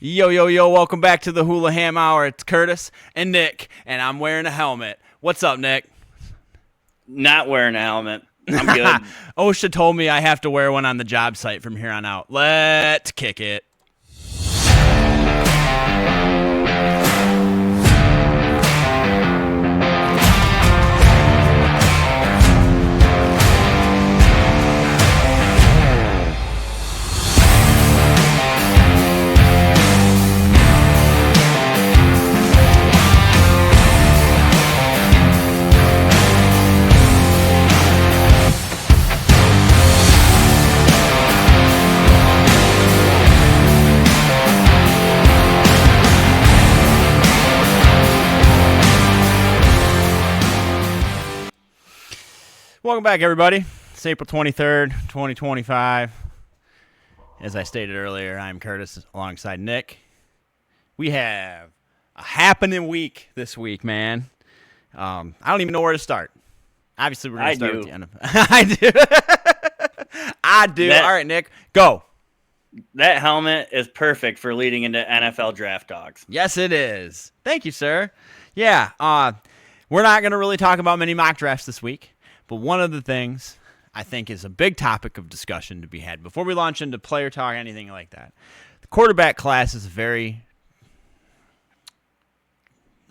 Yo, yo, yo, welcome back to the Hulaham Hour. It's Kurtis and Nick, and I'm wearing a helmet. What's up, Nick? Not wearing a helmet. I'm good. OSHA told me I have to wear one on the job site from here on out. Let's kick it. Welcome back, everybody. It's April 23rd, 2025. As I stated earlier, I'm Kurtis alongside Nick. We have a happening week this week, man. I don't even know where to start. Obviously, we're going to start with the NFL. I do. All right, Nick, go. That helmet is perfect for leading into NFL draft talks. Yes, it is. Thank you, sir. Yeah, we're not going to really talk about many mock drafts this week. But one of the things I think is a big topic of discussion to be had before we launch into player talk, anything like that. The quarterback class is a very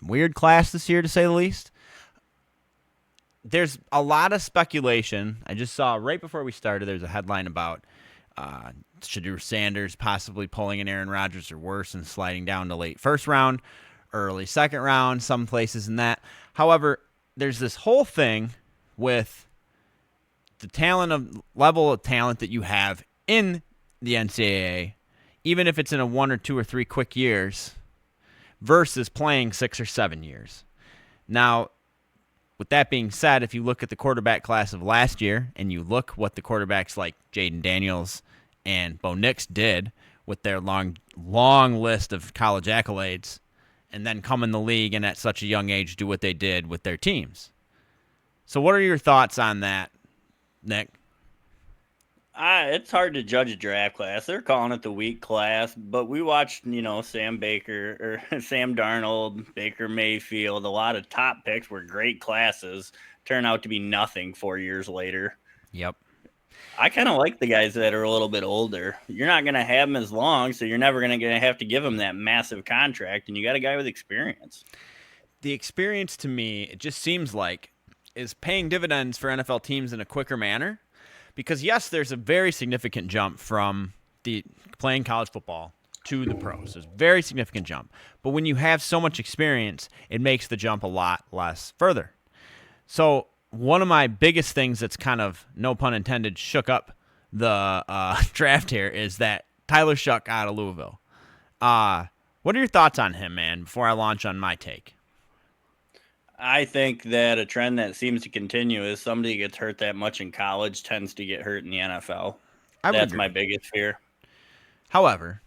weird class this year, to say the least. There's a lot of speculation. I just saw right before we started, there's a headline about Shadur Sanders possibly pulling an Aaron Rodgers or worse and sliding down to late first round, early second round, some places in that. However, there's this whole thing with the level of talent that you have in the NCAA, even if it's in a 1 or 2 or 3 quick years, versus playing 6 or 7 years. Now, with that being said, if you look at the quarterback class of last year and you look what the quarterbacks like Jaden Daniels and Bo Nix did with their long list of college accolades, and then come in the league and at such a young age do what they did with their teams. So what are your thoughts on that, Nick? It's hard to judge a draft class. They're calling it the weak class, but we watched, Sam Darnold, Baker Mayfield. A lot of top picks were great classes. Turn out to be nothing 4 years later. Yep. I kind of like the guys that are a little bit older. You're not going to have them as long, so you're never going to have to give them that massive contract, and you got a guy with experience. The experience, to me, it just seems like, is paying dividends for NFL teams in a quicker manner. Because, yes, there's a very significant jump from the playing college football to the pros. There's a very significant jump. But when you have so much experience, it makes the jump a lot less further. So one of my biggest things that's kind of, no pun intended, shook up the draft here is that Tyler Shuck out of Louisville. What are your thoughts on him, man, before I launch on my take? I think that a trend that seems to continue is somebody gets hurt that much in college tends to get hurt in the NFL. That's my biggest fear. However,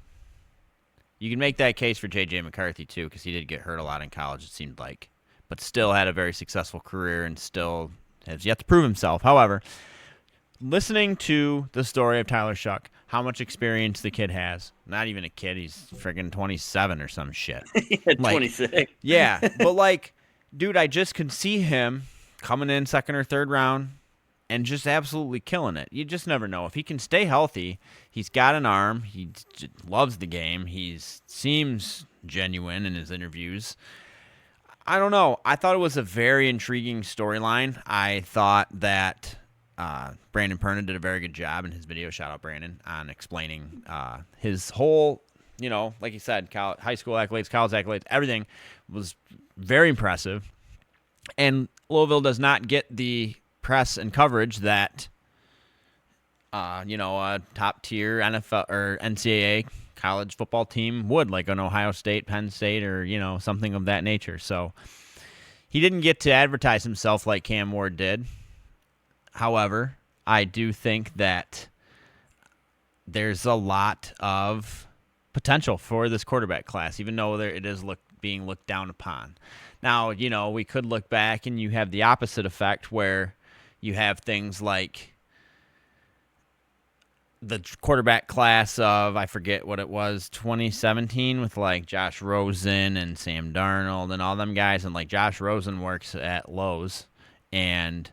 you can make that case for J.J. McCarthy, too, because he did get hurt a lot in college, it seemed like, but still had a very successful career and still has yet to prove himself. However, listening to the story of Tyler Shuck, how much experience the kid has, not even a kid, he's friggin' 27 or some shit. 26. Yeah, but dude, I just could see him coming in second or third round and just absolutely killing it. You just never know. If he can stay healthy, he's got an arm. He loves the game. He seems genuine in his interviews. I don't know. I thought it was a very intriguing storyline. I thought that Brandon Perna did a very good job in his video, shout out Brandon, on explaining his whole, like you said, high school accolades, college accolades, everything was very impressive. And Louisville does not get the press and coverage that, a top-tier NFL or NCAA college football team would, like an Ohio State, Penn State, or, something of that nature. So he didn't get to advertise himself like Cam Ward did. However, I do think that there's a lot of potential for this quarterback class, even though it is being looked down upon. Now, we could look back and you have the opposite effect where you have things like the quarterback class of, I forget what it was, 2017 with like Josh Rosen and Sam Darnold and all them guys, and like Josh Rosen works at Lowe's, and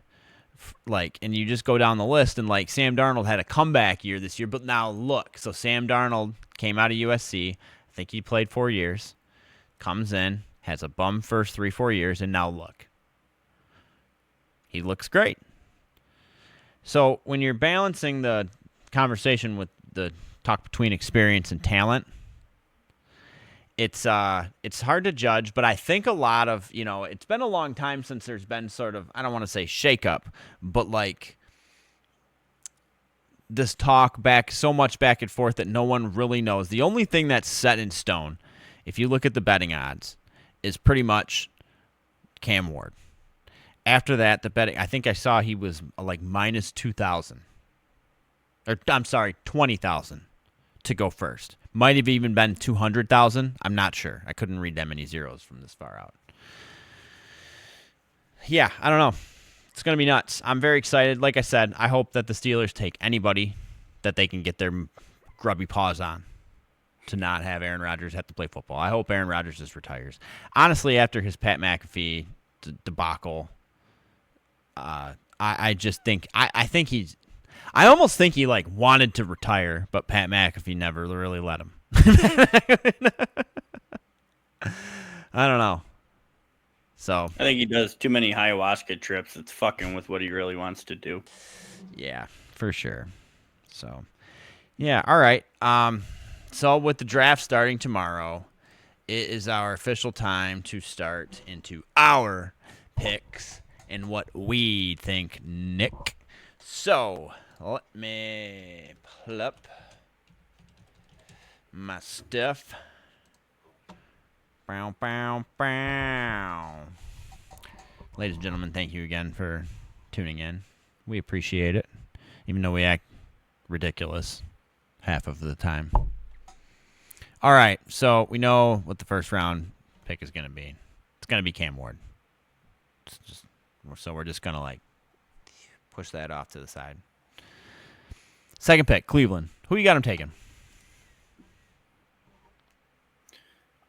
and you just go down the list, and like Sam Darnold had a comeback year this year, but now look, so Sam Darnold came out of USC, I think he played 4 years, comes in, has a bum first 3-4 years, and now look, he looks great. So when you're balancing the conversation with the talk between experience and talent, it's hard to judge, but I think a lot of, it's been a long time since there's been sort of, I don't want to say shakeup, but like this talk so much back and forth that no one really knows. The only thing that's set in stone, if you look at the betting odds, is pretty much Cam Ward. After that, the betting, I think I saw he was like minus 2,000. Or I'm sorry, 20,000 to go first. Might have even been 200,000. I'm not sure. I couldn't read that many zeros from this far out. Yeah, I don't know. It's going to be nuts. I'm very excited. Like I said, I hope that the Steelers take anybody that they can get their grubby paws on to not have Aaron Rodgers have to play football. I hope Aaron Rodgers just retires. Honestly, after his Pat McAfee debacle, I just think I think he's. I almost think he like wanted to retire, but Pat McAfee never really let him. I don't know. So I think he does too many ayahuasca trips. It's fucking with what he really wants to do. Yeah, for sure. So, yeah, all right. So with the draft starting tomorrow, it is our official time to start into our picks and what we think, Nick. So let me pull up my stuff. Bow, bow, bow. Ladies and gentlemen, thank you again for tuning in. We appreciate it, even though we act ridiculous half of the time. All right, so we know what the first round pick is going to be. It's going to be Cam Ward. So we're just going to like push that off to the side. Second pick, Cleveland. Who you got him taking?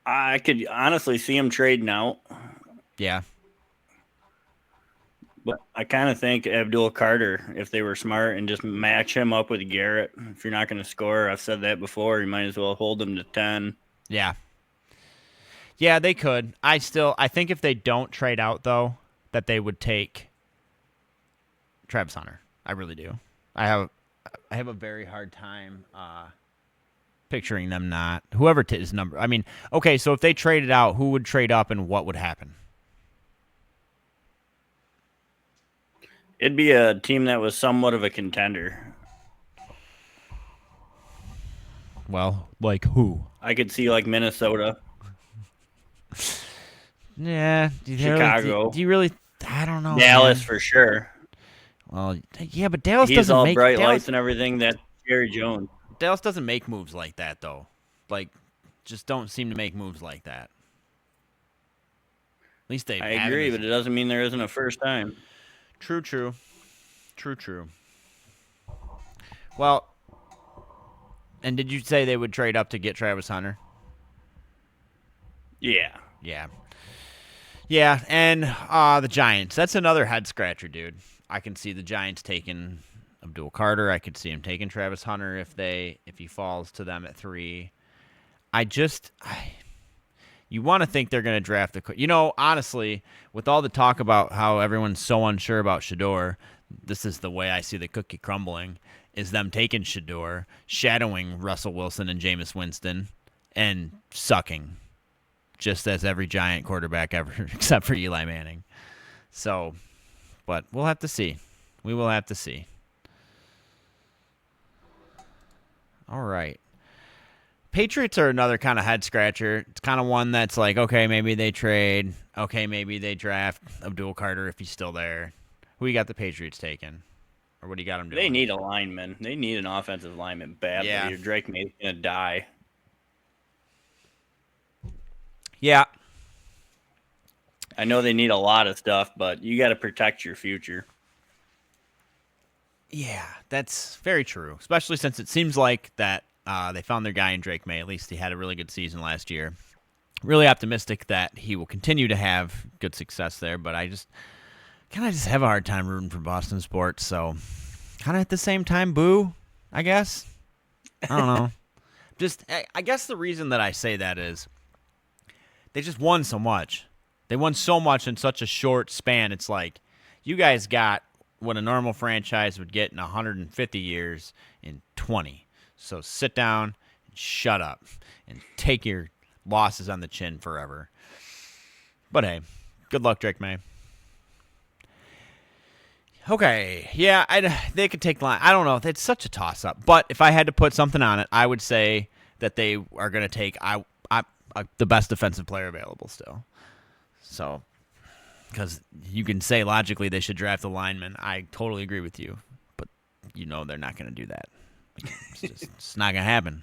I could honestly see him trading out. Yeah. But I kind of think Abdul Carter, if they were smart and just match him up with Garrett, if you're not going to score, I've said that before, you might as well hold him to 10. Yeah. Yeah, they could. I think if they don't trade out, though, that they would take Travis Hunter. I really do. I have a very hard time picturing them not. Whoever his number. I mean, okay, so if they traded out, who would trade up and what would happen? It'd be a team that was somewhat of a contender. Well, like who? I could see like Minnesota. Yeah. Chicago. Do you really? I don't know. Dallas man. for sure. Well, yeah, but Dallas He's doesn't all make bright lights and everything. That's Jerry Jones. Dallas doesn't make moves like that, though. Like, just don't seem to make moves like that. At least they. I agree, but it doesn't mean there isn't a first time. True. Well, and did you say they would trade up to get Travis Hunter? Yeah. Yeah, and the Giants. That's another head scratcher, dude. I can see the Giants taking Abdul Carter. I could see him taking Travis Hunter if he falls to them at 3. You want to think they're going to draft honestly, with all the talk about how everyone's so unsure about Shadur, this is the way I see the cookie crumbling, is them taking Shadur, shadowing Russell Wilson and Jameis Winston, and sucking, just as every Giant quarterback ever, except for Eli Manning. So, but we'll have to see. We will have to see. All right. Patriots are another kind of head scratcher. It's kind of one that's like, okay, maybe they trade. Okay, maybe they draft Abdul Carter if he's still there. Who you got the Patriots taking? Or what do you got them doing? They need a lineman. They need an offensive lineman badly. Yeah. Drake May's going to die. Yeah. I know they need a lot of stuff, but you got to protect your future. Yeah, that's very true, especially since it seems like that they found their guy in Drake May. At least he had a really good season last year. Really optimistic that he will continue to have good success there, but I just kind of have a hard time rooting for Boston sports, so kind of at the same time, boo, I guess. I don't know. I guess the reason that I say that is they just won so much. They won so much in such a short span. It's like you guys got what a normal franchise would get in 150 years in 20. So sit down and shut up and take your losses on the chin forever. But hey, good luck, Drake May. Okay, yeah, they could take the line. I don't know. It's such a toss-up. But if I had to put something on it, I would say that they are going to take the best defensive player available still. So, because you can say logically they should draft a lineman. I totally agree with you. But they're not going to do that. It's not going to happen.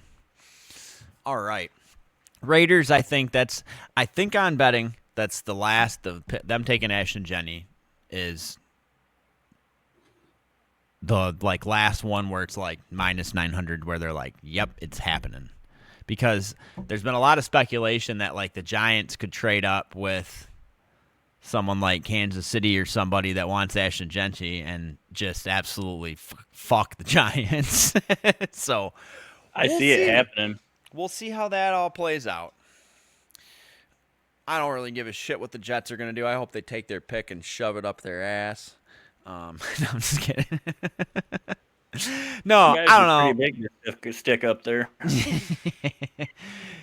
All right. Raiders, I think on betting, that's the last of them taking Ashton Jenney is the last one where it's minus 900 where they're like, yep, it's happening. Because there's been a lot of speculation that the Giants could trade up with someone like Kansas City or somebody that wants Ashton Jenney and just absolutely fuck the Giants. So I see it happening. We'll see how that all plays out. I don't really give a shit what the Jets are going to do. I hope they take their pick and shove it up their ass. No, I'm just kidding. No, I don't know. Pretty big stick up there.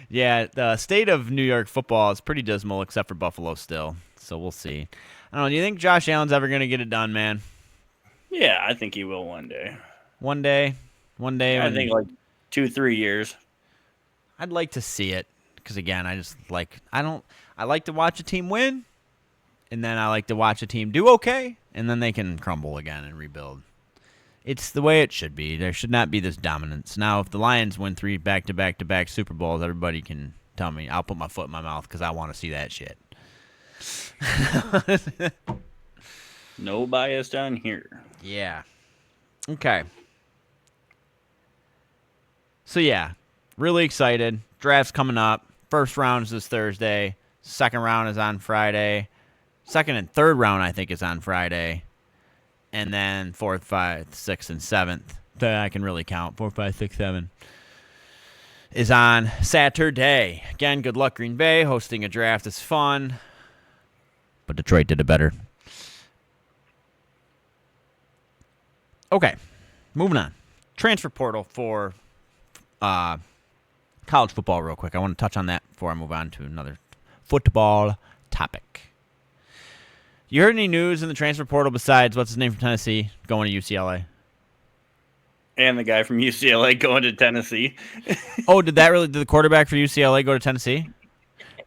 Yeah, the state of New York football is pretty dismal except for Buffalo still. So we'll see. I don't know. Do you think Josh Allen's ever going to get it done, man? Yeah, I think he will one day. One day? I think 2-3 years. I'd like to see it because, again, I like to watch a team win, and then I like to watch a team do okay, and then they can crumble again and rebuild. It's the way it should be. There should not be this dominance. Now, if the Lions win 3 back-to-back-to-back Super Bowls, everybody can tell me. I'll put my foot in my mouth because I want to see that shit. No bias down here. Yeah. Okay. So, yeah. Really excited. Draft's coming up. First round is this Thursday. Second round is on Friday. Second and third round, I think, is on Friday. And then 4th, 5th, 6th, and 7th. I can really count. 4, 5, 6, 7. Is on Saturday. Again, good luck, Green Bay. Hosting a draft is fun. But Detroit did it better. Okay. Moving on. Transfer portal for college football real quick. I want to touch on that before I move on to another football topic. You heard any news in the transfer portal besides what's his name from Tennessee going to UCLA? And the guy from UCLA going to Tennessee. Oh, did the quarterback for UCLA go to Tennessee?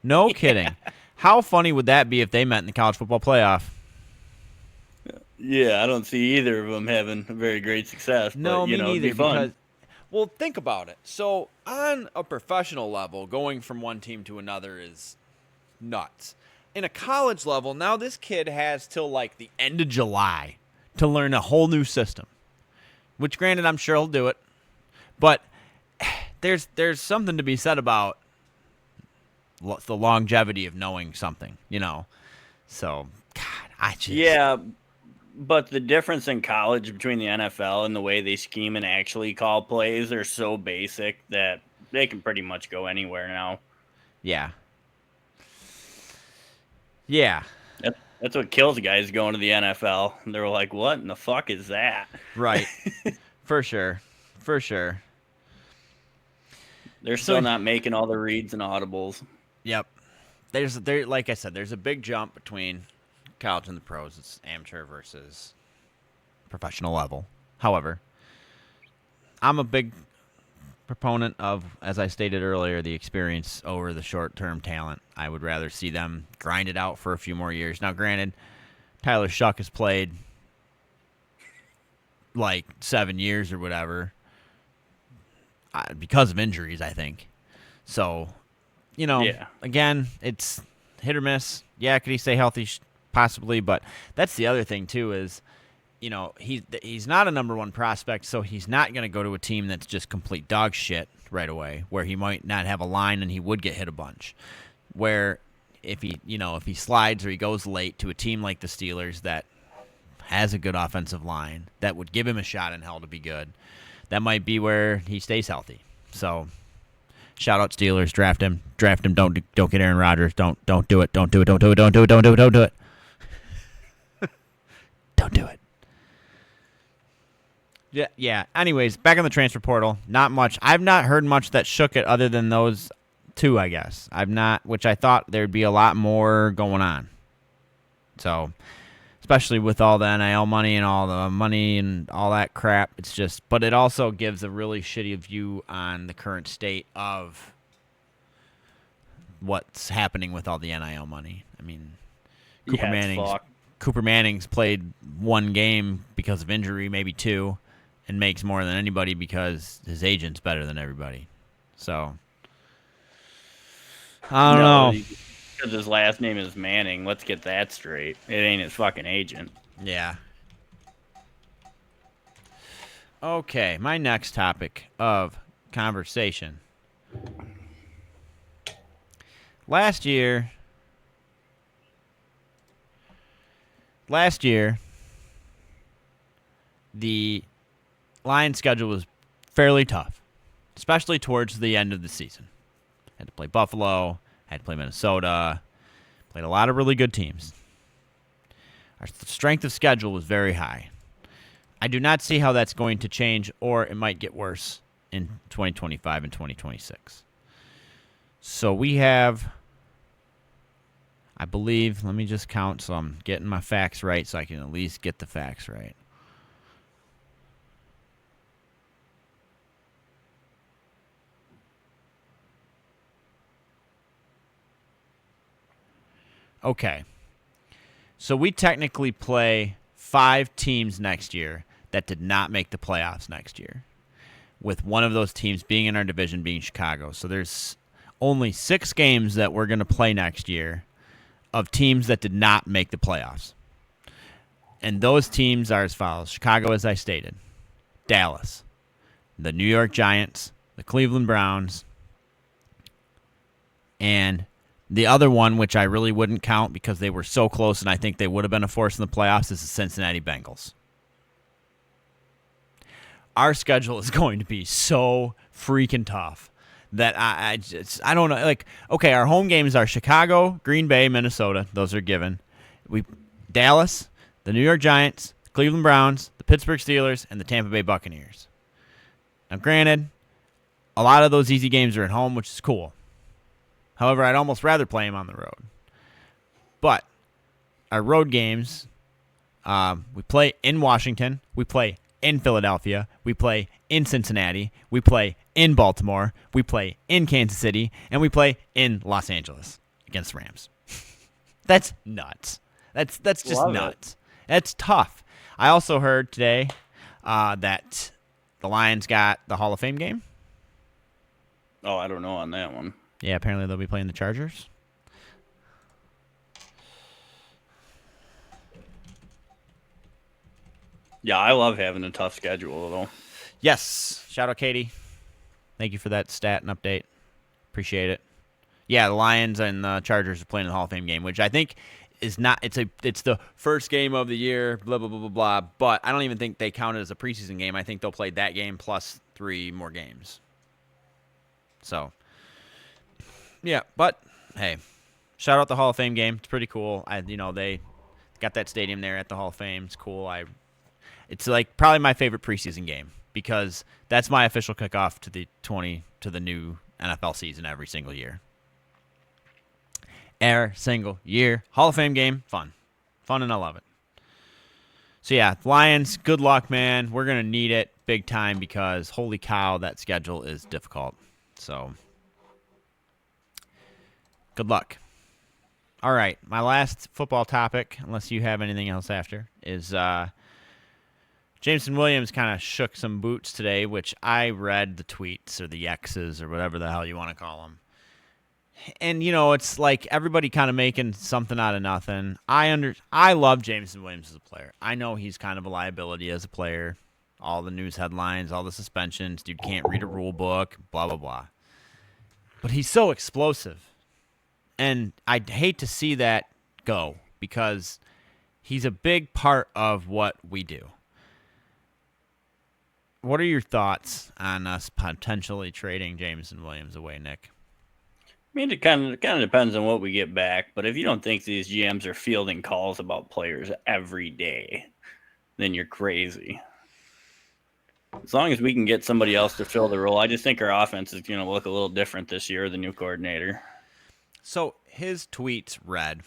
No kidding. How funny would that be if they met in the college football playoff? Yeah, I don't see either of them having very great success. No, but, me neither. it'd be fun. Well, think about it. So, on a professional level, going from one team to another is nuts. In a college level, now this kid has till the end of July to learn a whole new system. Which, granted, I'm sure he'll do it. But there's something to be said about the longevity of knowing something, So, God, I just... Yeah, but the difference in college between the NFL and the way they scheme and actually call plays are so basic that they can pretty much go anywhere now. Yeah. Yeah. That's what kills guys going to the NFL. And they're like, what in the fuck is that? Right. For sure. They're still not making all the reads and audibles. Yep. Like I said, there's a big jump between college and the pros. It's amateur versus professional level. However, I'm a big proponent of, as I stated earlier, the experience over the short-term talent. I would rather see them grind it out for a few more years. Now, granted, Tyler Shuck has played 7 years or whatever because of injuries, I think. So, Again, it's hit or miss. Yeah, could he stay healthy? Possibly, but that's the other thing, too, is he's not a number one prospect, so he's not going to go to a team that's just complete dog shit right away, where he might not have a line and he would get hit a bunch. Where if he slides or he goes late to a team like the Steelers that has a good offensive line that would give him a shot in hell to be good, that might be where he stays healthy. So, shout out Steelers, draft him. Don't get Aaron Rodgers. Don't do it. Don't do it. Don't do it. Don't do it. Don't do it. Don't do it. Don't do it. Yeah. Anyways, back on the transfer portal. Not much. I've not heard much that shook it other than those two, I guess. Which I thought there'd be a lot more going on. So, especially with all the NIL money and all the money and all that crap, but it also gives a really shitty view on the current state of what's happening with all the NIL money. I mean, Cooper Manning's played one game because of injury, maybe two, and makes more than anybody because his agent's better than everybody. So, I don't know. Because his last name is Manning. Let's get that straight. It ain't his fucking agent. Yeah. Okay, my next topic of conversation. Last year, the Lions' schedule was fairly tough, especially towards the end of the season. Had to play Buffalo, had to play Minnesota, played a lot of really good teams. Our strength of schedule was very high. I do not see how that's going to change, or it might get worse in 2025 and 2026. So we have, I believe, let me just count so I'm getting my facts right so I can at least get the facts right. Okay. So we technically play 5 teams next year that did not make the playoffs next year, with one of those teams being in our division being Chicago. So there's only 6 games that we're going to play next year of teams that did not make the playoffs. And those teams are as follows. Chicago, as I stated. Dallas. The New York Giants. The Cleveland Browns. And the other one, which I really wouldn't count because they were so close and I think they would have been a force in the playoffs, is the Cincinnati Bengals. Our schedule is going to be so freaking tough that I don't know. Like, okay, our home games are Chicago, Green Bay, Minnesota. Those are given. Dallas, the New York Giants, Cleveland Browns, the Pittsburgh Steelers, and the Tampa Bay Buccaneers. Now, granted, a lot of those easy games are at home, which is cool. However, I'd almost rather play them on the road. But our road games, we play in Washington, we play in Philadelphia, we play in Cincinnati, we play in Baltimore, we play in Kansas City, and we play in Los Angeles against the Rams. That's nuts. That's just nuts. That's tough. I also heard today that the Lions got the Hall of Fame game. Oh, I don't know on that one. Yeah, apparently they'll be playing the Chargers. Yeah, I love having a tough schedule, though. Yes. Shout out, Katie. Thank you for that stat and update. Appreciate it. Yeah, the Lions and the Chargers are playing the Hall of Fame game, which I think is not. It's the first game of the year. Blah blah blah blah blah. But I don't even think they count it as a preseason game. I think they'll play that game plus 3 more games. So. Yeah, but hey, shout out the Hall of Fame game. It's pretty cool. They got that stadium there at the Hall of Fame. It's cool. It's like probably my favorite preseason game because that's my official kickoff to the new NFL season every single year. Every single year, Hall of Fame game, fun, and I love it. So yeah, Lions, good luck, man. We're gonna need it big time because holy cow, that schedule is difficult. So. Good luck. All right, my last football topic, unless you have anything else after, is Jameson Williams kind of shook some boots today, which I read the tweets or the X's or whatever the hell you want to call them. And, it's like everybody kind of making something out of nothing. I love Jameson Williams as a player. I know he's kind of a liability as a player. All the news headlines, all the suspensions. Dude can't read a rule book, blah, blah, blah. But he's so explosive. And I'd hate to see that go because he's a big part of what we do. What are your thoughts on us potentially trading Jameson Williams away, Nick? I mean, it kind of depends on what we get back. But if you don't think these GMs are fielding calls about players every day, then you're crazy. As long as we can get somebody else to fill the role, I just think our offense is going to look a little different this year with the new coordinator. So his tweets read,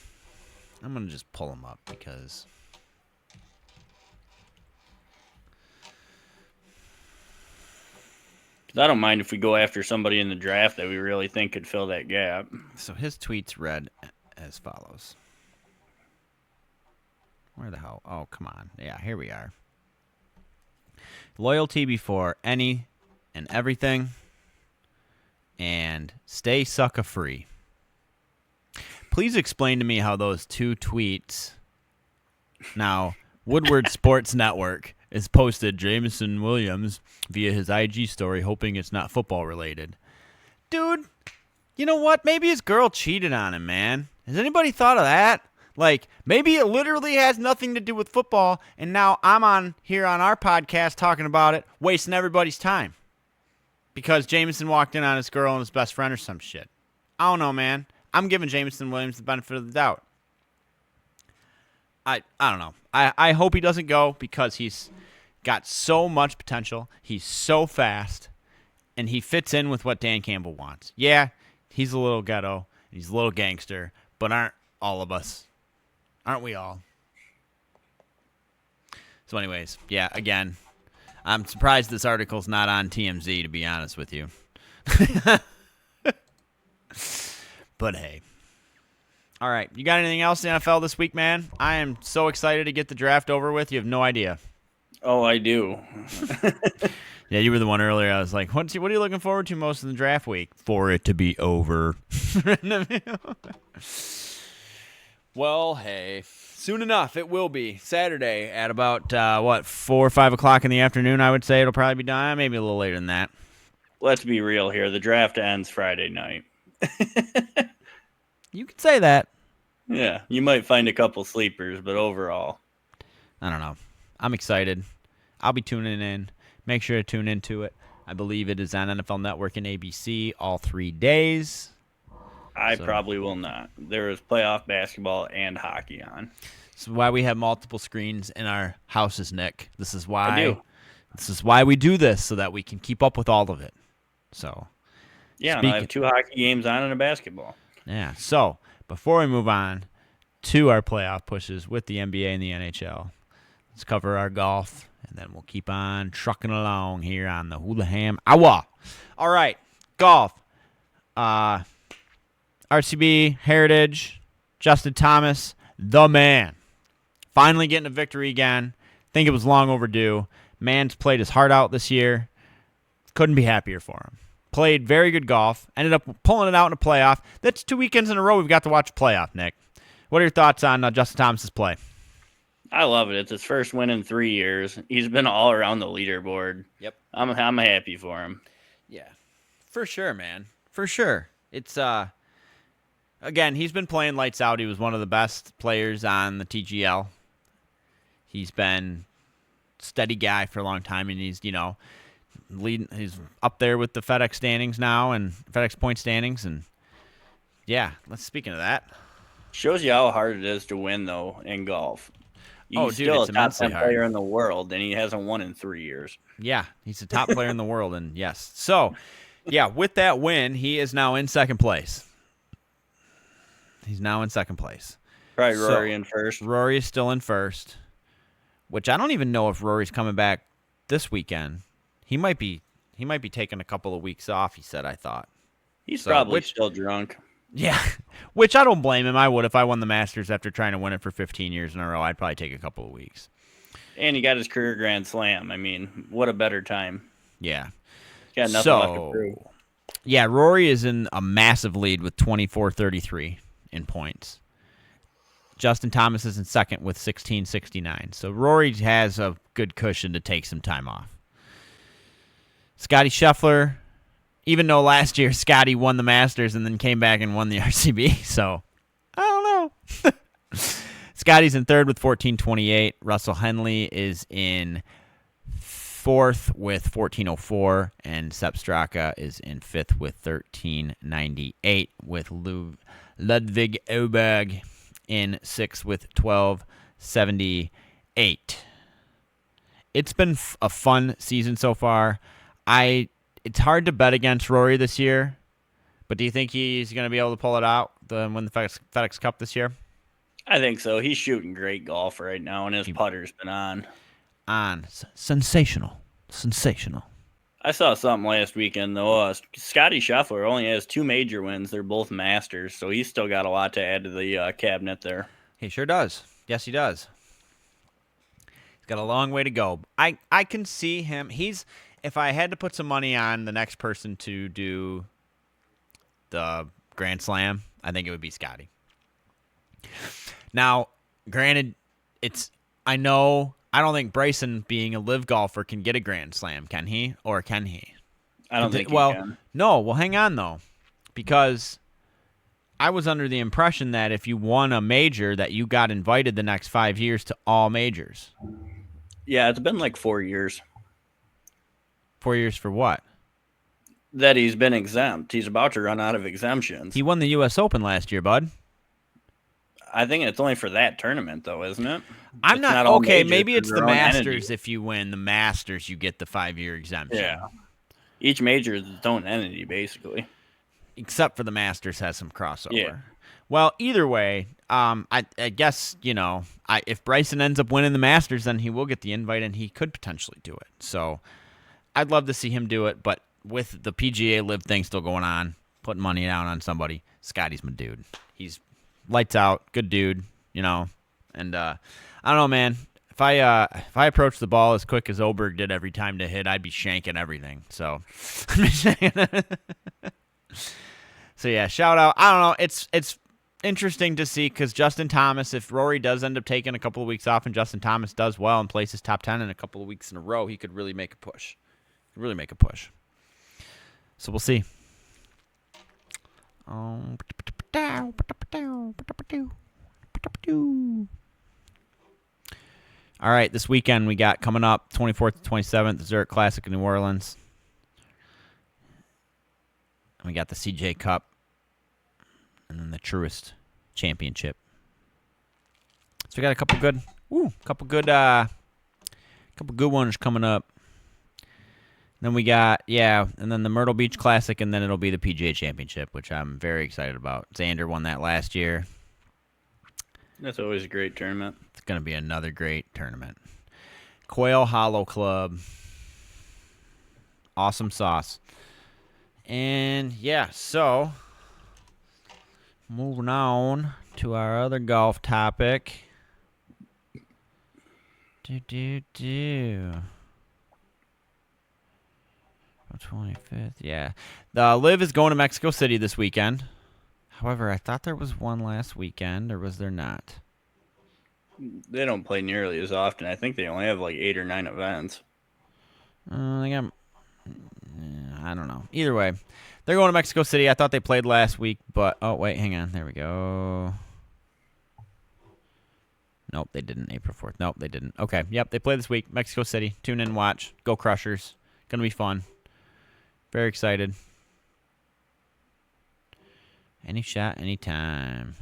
I'm going to just pull them up because I don't mind if we go after somebody in the draft that we really think could fill that gap. So his tweets read as follows. Where the hell? Oh, come on. Yeah, here we are. Loyalty before any and everything. And stay sucker free. Please explain to me how those two tweets. Now, Woodward Sports Network is posted Jameson Williams via his IG story, hoping it's not football related. Dude, you know what? Maybe his girl cheated on him, man. Has anybody thought of that? Like, maybe it literally has nothing to do with football, and now I'm on here on our podcast talking about it, wasting everybody's time. Because Jameson walked in on his girl and his best friend or some shit. I don't know, man. I'm giving Jameson Williams the benefit of the doubt. I don't know. I hope he doesn't go because he's got so much potential. He's so fast, and he fits in with what Dan Campbell wants. Yeah, he's a little ghetto, he's a little gangster, but aren't all of us? Aren't we all? So anyways, yeah, again, I'm surprised this article's not on TMZ, to be honest with you. But hey. All right, you got anything else in the NFL this week, man? I am so excited to get the draft over with. You have no idea. Oh, I do. Yeah, you were the one earlier. I was like, what are you looking forward to most in the draft week? For it to be over. Well, hey, soon enough, it will be. Saturday at about, 4 or 5 o'clock in the afternoon, I would say it'll probably be done. Maybe a little later than that. Let's be real here. The draft ends Friday night. You could say that. Yeah, you might find a couple sleepers, but overall, I don't know. I'm excited. I'll be tuning in. Make sure to tune into it. I believe it is on NFL Network and ABC all 3 days. I probably will not. There is playoff basketball and hockey on. This is why we have multiple screens in our houses, Nick. This is why. I do. This is why we do this, so that we can keep up with all of it. So. Yeah, and I have 2 hockey games on and a basketball. Yeah. So before we move on to our playoff pushes with the NBA and the NHL, let's cover our golf, and then we'll keep on trucking along here on the Hulaham Hour. All right, golf. RCB, Heritage, Justin Thomas, the man. Finally getting a victory again. Think it was long overdue. Man's played his heart out this year. Couldn't be happier for him. Played very good golf. Ended up pulling it out in a playoff. That's 2 weekends in a row we've got to watch a playoff, Nick. What are your thoughts on Justin Thomas's play? I love it. It's his first win in 3 years. He's been all around the leaderboard. Yep. I'm happy for him. Yeah. For sure, man. For sure. It's again, he's been playing lights out. He was one of the best players on the TGL. He's been a steady guy for a long time, and he's, leading. He's up there with the FedEx standings now and FedEx point standings, and yeah. Speaking of that, shows you how hard it is to win though in golf. He's still a top 10 player in the world, and he hasn't won in 3 years. Yeah, he's a top player in the world, and yes. So, yeah, with that win, he is now in second place. He's now in second place. Probably Rory in first. Rory is still in first, which I don't even know if Rory's coming back this weekend. He might be taking a couple of weeks off, he said, I thought. He's probably still drunk. Yeah, which I don't blame him. I would if I won the Masters after trying to win it for 15 years in a row. I'd probably take a couple of weeks. And he got his career Grand Slam. I mean, what a better time. Yeah. He's got nothing left to prove. Yeah, Rory is in a massive lead with 24-33 in points. Justin Thomas is in second with 16-69. So Rory has a good cushion to take some time off. Scotty Scheffler, even though last year Scotty won the Masters and then came back and won the RCB, so I don't know. Scotty's in third with 14-28. Russell Henley is in fourth with 14-04, and Sepp Straka is in fifth with 13-98, with Ludwig Oberg in sixth with 12-78. It's been a fun season so far. It's hard to bet against Rory this year, but do you think he's going to be able to pull it out, win the FedEx Cup this year? I think so. He's shooting great golf right now, and his putter's been on. Sensational. I saw something last weekend, though. Scotty Scheffler only has 2 major wins. They're both Masters, so he's still got a lot to add to the cabinet there. He sure does. Yes, he does. He's got a long way to go. I can see him. If I had to put some money on the next person to do the Grand Slam, I think it would be Scotty. Now, granted, I don't think Bryson, being a live golfer, can get a Grand Slam, can he? Or can he? I don't think he can. No. Well, hang on, though. Because I was under the impression that if you won a major, that you got invited the next 5 years to all majors. Yeah, it's been like 4 years. 4 years for what? That he's been exempt. He's about to run out of exemptions. He won the U.S. Open last year, bud. I think it's only for that tournament, though, isn't it? I'm not okay. Maybe it's the Masters. Entity. If you win the Masters, you get the 5-year exemption. Yeah. Each major is its own entity, basically. Except for the Masters has some crossover. Yeah. Well, either way, I guess, if Bryson ends up winning the Masters, then he will get the invite, and he could potentially do it. So I'd love to see him do it, but with the PGA Live thing still going on, putting money down on somebody, Scotty's my dude. He's lights out, good dude, and I don't know, man. If I approach the ball as quick as Oberg did every time to hit, I'd be shanking everything. So, so yeah, shout out. I don't know. It's interesting to see because Justin Thomas, if Rory does end up taking a couple of weeks off and Justin Thomas does well and places top 10 in a couple of weeks in a row, he could really make a push. So we'll see. All right, this weekend we got coming up 24th to 27th, the Zurich Classic in New Orleans. And we got the CJ Cup and then the Truist Championship. So we got a couple good ones coming up. Then we got, and then the Myrtle Beach Classic, and then it'll be the PGA Championship, which I'm very excited about. Xander won that last year. That's always a great tournament. It's going to be another great tournament. Quail Hollow Club. Awesome sauce. And, so moving on to our other golf topic. 25th, yeah. The Liv is going to Mexico City this weekend. However, I thought there was one last weekend, or was there not? They don't play nearly as often. I think they only have like 8 or 9 events. I don't know. Either way, they're going to Mexico City. I thought they played last week, but oh wait, hang on. There we go. Nope, they didn't. April 4th. Nope, they didn't. Okay, yep, they play this week. Mexico City. Tune in, watch. Go Crushers. Gonna be fun. Very excited. Any shot, anytime.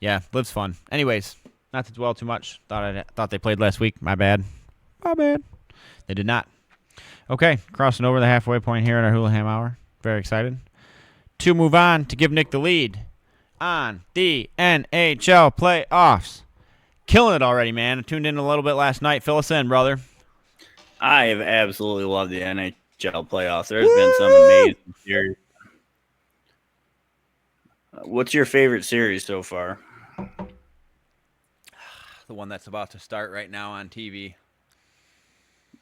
Yeah, Liv's fun. Anyways, not to dwell too much. Thought they played last week. My bad. They did not. Okay, crossing over the halfway point here at our Hulaham Hour. Very excited to move on to give Nick the lead on the NHL playoffs. Killing it already, man. I tuned in a little bit last night. Fill us in, brother. I have absolutely loved the NHL playoffs. There's been some amazing series. What's your favorite series so far? The one that's about to start right now on TV.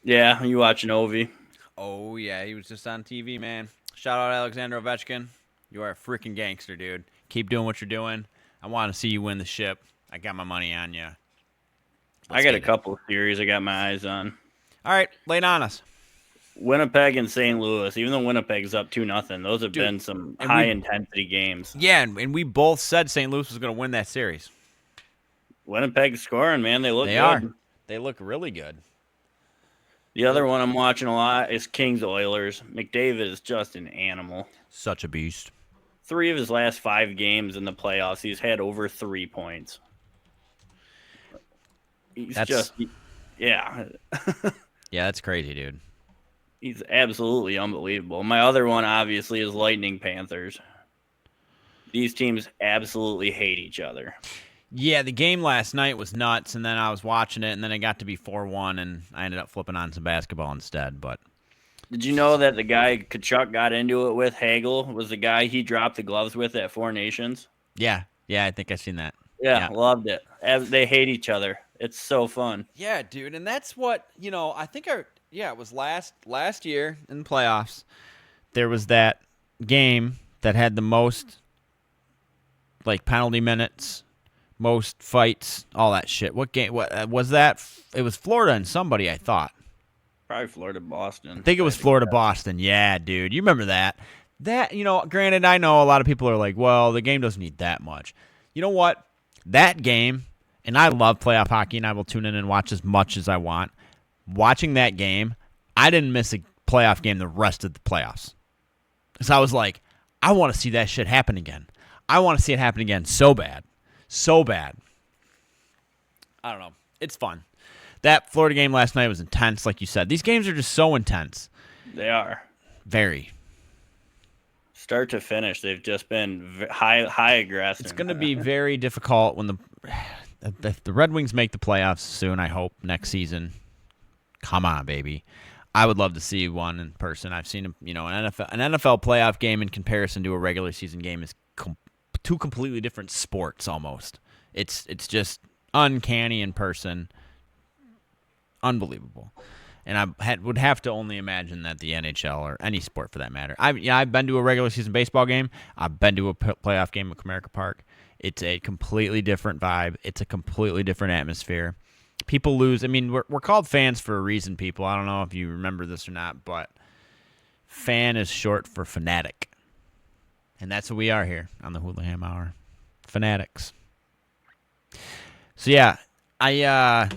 Yeah, you watching Ovi? Oh, yeah, he was just on TV, man. Shout out Alexander Ovechkin. You are a freaking gangster, dude. Keep doing what you're doing. I want to see you win the ship. I got my money on you. I got a couple of series I got my eyes on. All right, lay it on us. Winnipeg and St. Louis, even though Winnipeg's up 2-0, those have been some high-intensity games. Yeah, and we both said St. Louis was going to win that series. Winnipeg's scoring, man. They look good. They are. They look really good. The other one I'm watching a lot is Kings Oilers. McDavid is just an animal. Such a beast. 3 of his last 5 games in the playoffs, he's had over 3 points. Yeah. Yeah, that's crazy, dude. He's absolutely unbelievable. My other one, obviously, is Lightning Panthers. These teams absolutely hate each other. Yeah, the game last night was nuts, and then I was watching it, and then it got to be 4-1, and I ended up flipping on some basketball instead. But did you know that the guy Kachuk got into it with, Hagel, was the guy he dropped the gloves with at Four Nations? Yeah, I think I've seen that. Yeah, loved it. They hate each other. It's so fun. Yeah, dude, and that's what, I think it was last year in the playoffs. There was that game that had the most, penalty minutes, most fights, all that shit. What game? What was that? It was Florida and somebody, I thought. Probably Florida-Boston. I think it was Florida-Boston. Yeah, dude. You remember that. That, granted, I know a lot of people are like, well, the game doesn't need that much. You know what? That game, and I love playoff hockey, and I will tune in and watch as much as I want. Watching that game, I didn't miss a playoff game the rest of the playoffs. So I was like, I want to see that shit happen again. I want to see it happen again so bad. So bad. I don't know. It's fun. That Florida game last night was intense, like you said. These games are just so intense. They are. Very. Start to finish, they've just been high aggression. It's going to be very difficult when the Red Wings make the playoffs soon, I hope, next season. Come on, baby. I would love to see one in person. I've seen an NFL playoff game in comparison to a regular season game is two completely different sports almost. It's just uncanny in person. Unbelievable. And I would have to only imagine that the NHL or any sport for that matter. I've been to a regular season baseball game. I've been to a playoff game at Comerica Park. It's a completely different vibe. It's a completely different atmosphere. People lose. I mean, we're called fans for a reason, people. I don't know if you remember this or not, but fan is short for fanatic. And that's what we are here on the Hulaham Hour. Fanatics. So, yeah, I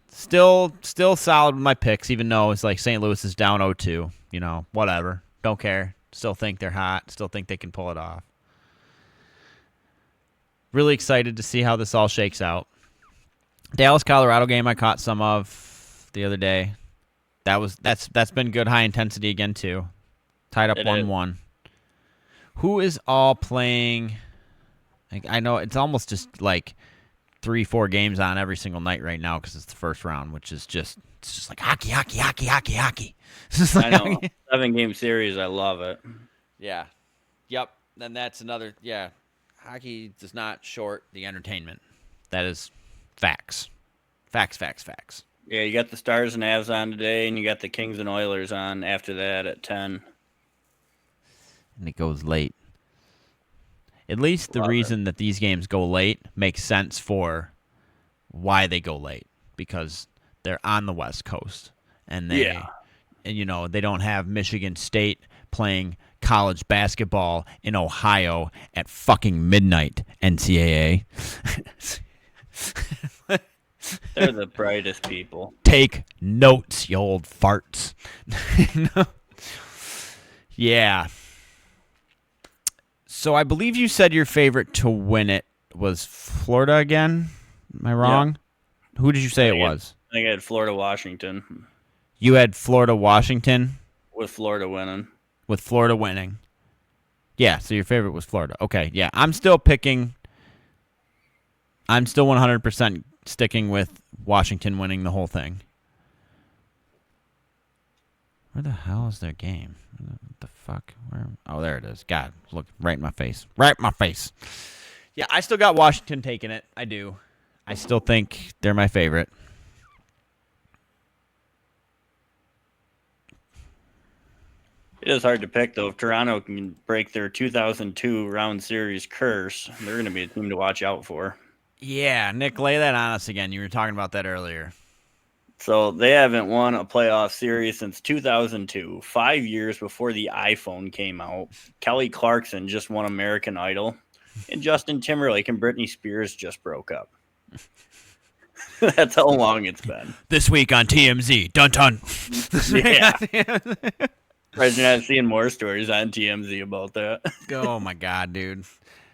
still solid with my picks, even though it's like St. Louis is down 0-2. Whatever. Don't care. Still think they're hot. Still think they can pull it off. Really excited to see how this all shakes out. Dallas-Colorado game I caught some of the other day. That's been good high intensity again too. Tied up 1-1. Who is all playing? I know it's almost just like 3-4 games on every single night right now because it's the first round, which is just like hockey. It's just like I know. 7-game series. I love it. Yeah. Yep. Then that's another. Yeah. Hockey does not short the entertainment. That is facts. Facts. Yeah, you got the Stars and Avs on today, and you got the Kings and Oilers on after that at 10. And it goes late. At least the reason that these games go late makes sense for why they go late, because they're on the West Coast, and they don't have Michigan State playing college basketball in Ohio at fucking midnight. NCAA. They're the brightest people. Take notes, you old farts. Yeah. So I believe you said your favorite to win it was Florida again. Am I wrong? Yeah. Who did you say it was? I think I had Florida-Washington. You had Florida-Washington? With Florida winning. With Florida winning. Yeah, so your favorite was Florida. Okay, yeah. I'm still 100% sticking with Washington winning the whole thing. Where the hell is their game? What the fuck? Oh, there it is. God, look, right in my face. Right in my face. Yeah, I still got Washington taking it. I do. I still think they're my favorite. It is hard to pick, though. If Toronto can break their 2002 round series curse, they're going to be a team to watch out for. Yeah, Nick, lay that on us again. You were talking about that earlier. So they haven't won a playoff series since 2002, 5 years before the iPhone came out. Kelly Clarkson just won American Idol, and Justin Timberlake and Britney Spears just broke up. That's how long it's been. This week on TMZ, dun dun. Yeah. Right, you're not seeing more stories on TMZ about that. Oh my god, dude!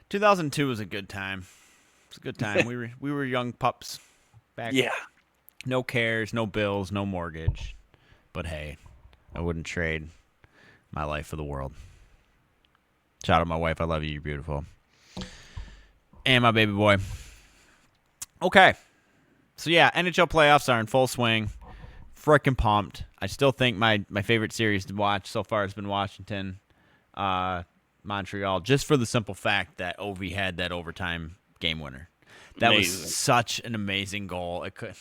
2002 was a good time. It was a good time. We were young pups back. Yeah. No cares, no bills, no mortgage. But hey, I wouldn't trade my life for the world. Shout out my wife. I love you. You're beautiful. And my baby boy. Okay. So yeah, NHL playoffs are in full swing. Frickin' pumped. I still think my favorite series to watch so far has been Washington, Montreal, just for the simple fact that Ovi had that overtime game winner. That Amazing. was such an amazing goal. It could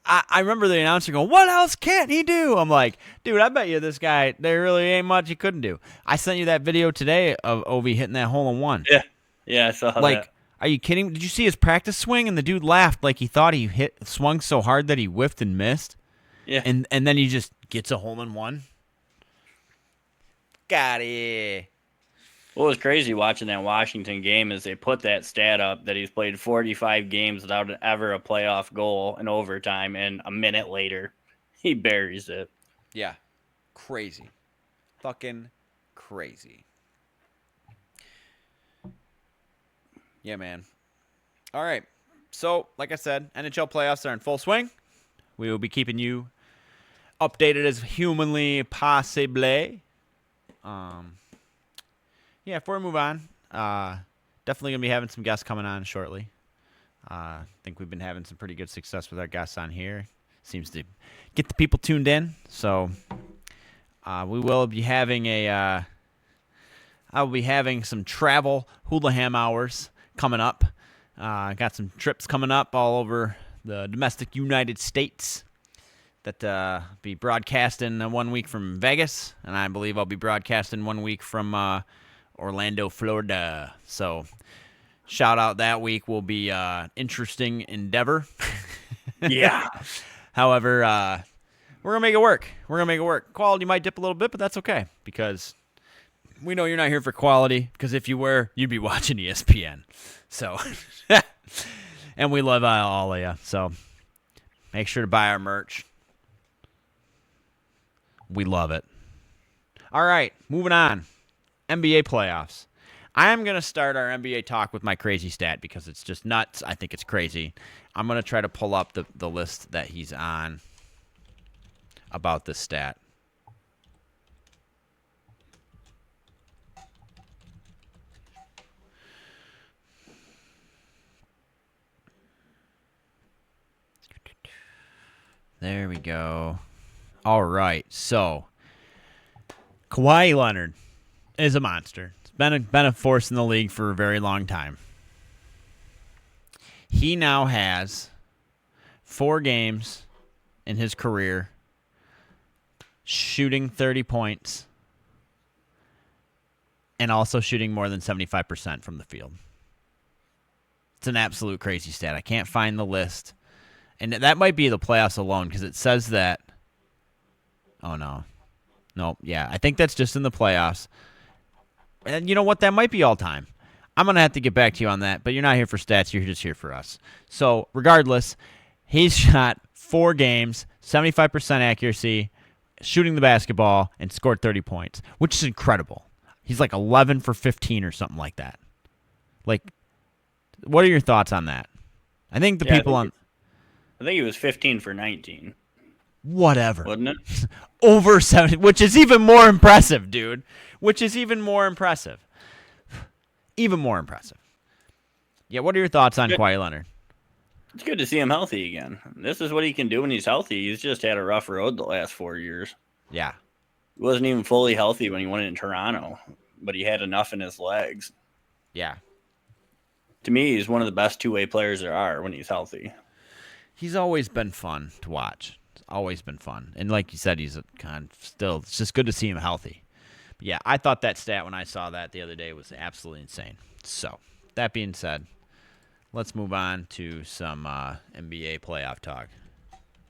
I remember the announcer going, "What else can't he do?" I'm like, dude, I bet you this guy, there really ain't much he couldn't do. I sent you that video today of Ovi hitting that hole in one. Yeah, I saw Like, that. are you kidding? Did you see his practice swing? And the dude laughed like he thought he swung so hard that he whiffed and missed. Yeah. And then he just gets a hole in one. Got it. What was crazy watching that Washington game is they put that stat up that he's played 45 games without ever a playoff goal in overtime, and a minute later, he buries it. Yeah. Crazy. Fucking crazy. Yeah, man. All right. So, like I said, NHL playoffs are in full swing. We will be keeping you updated as humanly possible. Yeah, before we move on, definitely going to be having some guests coming on shortly. I think we've been having some pretty good success with our guests on here. Seems to get the people tuned in. So we will be having I will be having some travel Hulaham hours coming up. Got some trips coming up all over the domestic United States that be broadcasting 1 week from Vegas, and I believe I'll be broadcasting 1 week from Orlando, Florida. So shout out that week will be interesting endeavor. Yeah. However, we're going to make it work. We're going to make it work. Quality might dip a little bit, but that's okay because we know you're not here for quality, because if you were, you'd be watching ESPN. So, and we love all of you. So make sure to buy our merch. We love it. All right, moving on. NBA playoffs. I am going to start our NBA talk with my crazy stat because it's just nuts. I think it's crazy. I'm going to try to pull up the list that he's on about this stat. There we go. All right, so Kawhi Leonard is a monster. It's been a force in the league for a very long time. He now has 4 games in his career shooting 30 points and also shooting more than 75% from the field. It's an absolute crazy stat. I can't find the list. And that might be the playoffs alone because it says that. Oh, no. No, yeah. I think that's just in the playoffs. And you know what? That might be all time. I'm going to have to get back to you on that, but you're not here for stats. You're just here for us. So, regardless, he's shot 4 games, 75% accuracy, shooting the basketball, and scored 30 points, which is incredible. He's like 11 for 15 or something like that. Like, what are your thoughts on that? I think the people on... I think he was 15 for 19. Whatever. Wasn't it? Over 70, which is even more impressive, dude. Which is even more impressive. Even more impressive. Yeah, what are your thoughts on Kawhi Leonard? It's good to see him healthy again. This is what he can do when he's healthy. He's just had a rough road the last 4 years. Yeah. He wasn't even fully healthy when he went in Toronto, but he had enough in his legs. Yeah. To me, he's one of the best two-way players there are when he's healthy. He's always been fun to watch. always been fun. And like you said, he's still. It's just good to see him healthy. But yeah, I thought that stat when I saw that the other day was absolutely insane. So that being said, let's move on to some NBA playoff talk.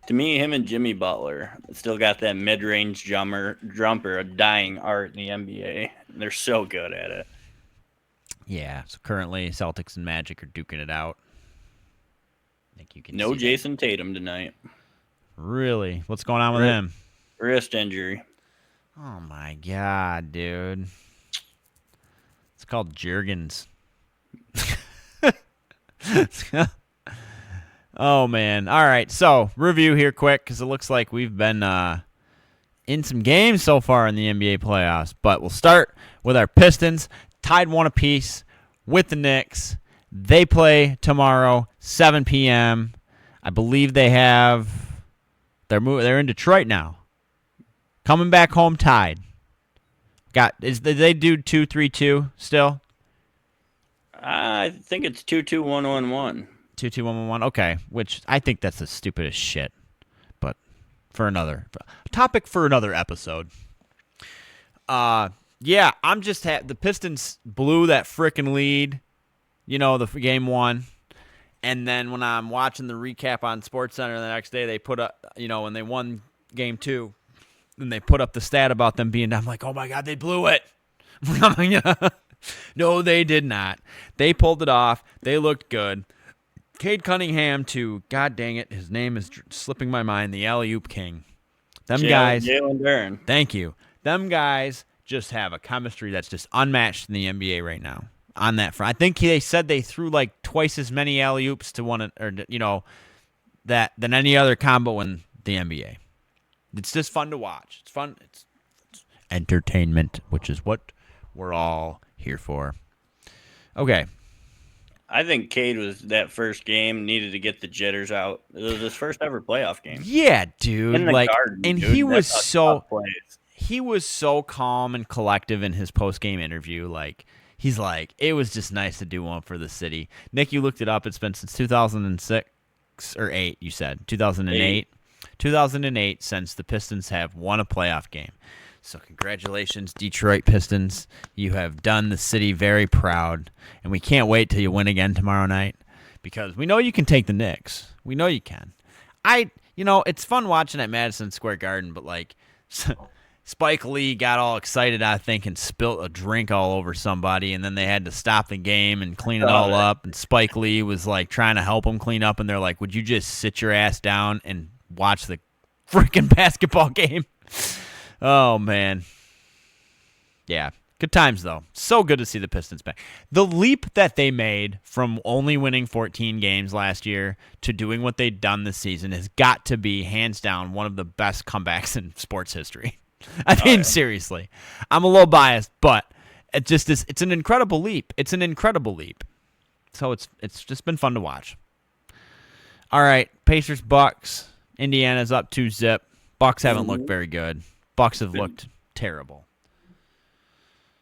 To me, him and Jimmy Butler still got that mid-range jumper, a dying art in the NBA. They're so good at it. Yeah, so currently Celtics and Magic are duking it out. I think you can No see Jason Tatum tonight. Really? What's going on with him? Wrist injury. Oh, my God, dude. It's called Jergens. Oh, man. All right, so review here quick because it looks like we've been in some games so far in the NBA playoffs. But we'll start with our Pistons, tied 1 apiece with the Knicks. They play tomorrow, 7 p.m. I believe they're in Detroit now. Coming back home tied. Did they do 2-3-2 still? I think it's 2-2-1-1-1. 2-2-1-1-1. Okay, which I think that's the stupidest shit. But for another topic for another episode. Yeah, I'm just the Pistons blew that frickin' lead. You know, the game 1. And then when I'm watching the recap on SportsCenter the next day, they put up, when they won game 2, and they put up the stat about them being down. I'm like, oh my God, they blew it. No, they did not. They pulled it off. They looked good. Cade Cunningham to, God dang it, his name is slipping my mind, the alley-oop king. Guys. Jalen Duren. Thank you. Them guys just have a chemistry that's just unmatched in the NBA right now. On that front, I think they said they threw like twice as many alley-oops to one, than any other combo in the NBA. It's just fun to watch. It's fun. It's entertainment, which is what we're all here for. Okay. I think Cade was that first game needed to get the jitters out. It was his first ever playoff game. Yeah, dude. In the Garden, and dude. he was so calm and collective in his post-game interview. Like, he's like, it was just nice to do one for the city. Nick, you looked it up. It's been since 2006 or 8, you said. 2008. 2008 since the Pistons have won a playoff game. So congratulations, Detroit Pistons. You have done the city very proud. And we can't wait till you win again tomorrow night because we know you can take the Knicks. We know you can. It's fun watching at Madison Square Garden, but like Spike Lee got all excited, I think, and spilt a drink all over somebody, and then they had to stop the game and clean it all up. And Spike Lee was like trying to help him clean up, and they're like, would you just sit your ass down and watch the freaking basketball game? Oh, man. Yeah. Good times, though. So good to see the Pistons back. The leap that they made from only winning 14 games last year to doing what they've done this season has got to be, hands down, one of the best comebacks in sports history. Seriously. I'm a little biased, but it just is. It's an incredible leap. It's an incredible leap. So it's just been fun to watch. All right, Pacers, Bucks. Indiana's up 2-0. Bucks haven't looked very good. Bucks have looked terrible.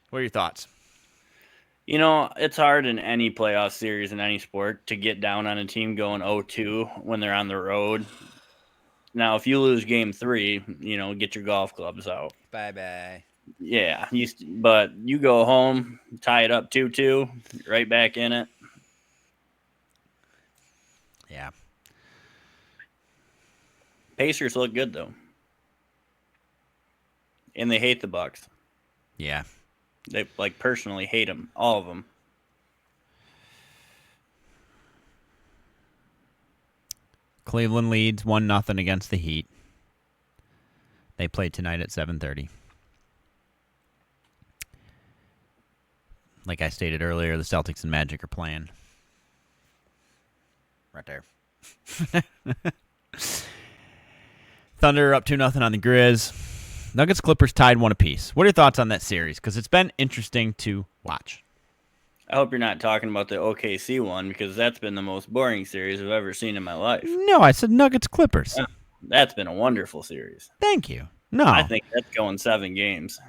What are your thoughts? It's hard in any playoff series in any sport to get down on a team going 0-2 when they're on the road. Now, if you lose game 3, get your golf clubs out. Bye-bye. Yeah, but you go home, tie it up 2-2, right back in it. Yeah. Pacers look good, though. And they hate the Bucks. Yeah. They, personally hate them. All of them. Cleveland leads 1-0 against the Heat. They play tonight at 7:30. Like I stated earlier, the Celtics and Magic are playing. Right there. Thunder up 2-0 on the Grizz. Nuggets Clippers tied 1 apiece. What are your thoughts on that series? Because it's been interesting to watch. I hope you're not talking about the OKC one because that's been the most boring series I've ever seen in my life. No, I said Nuggets Clippers. That's been a wonderful series. Thank you. No. I think that's going 7 games.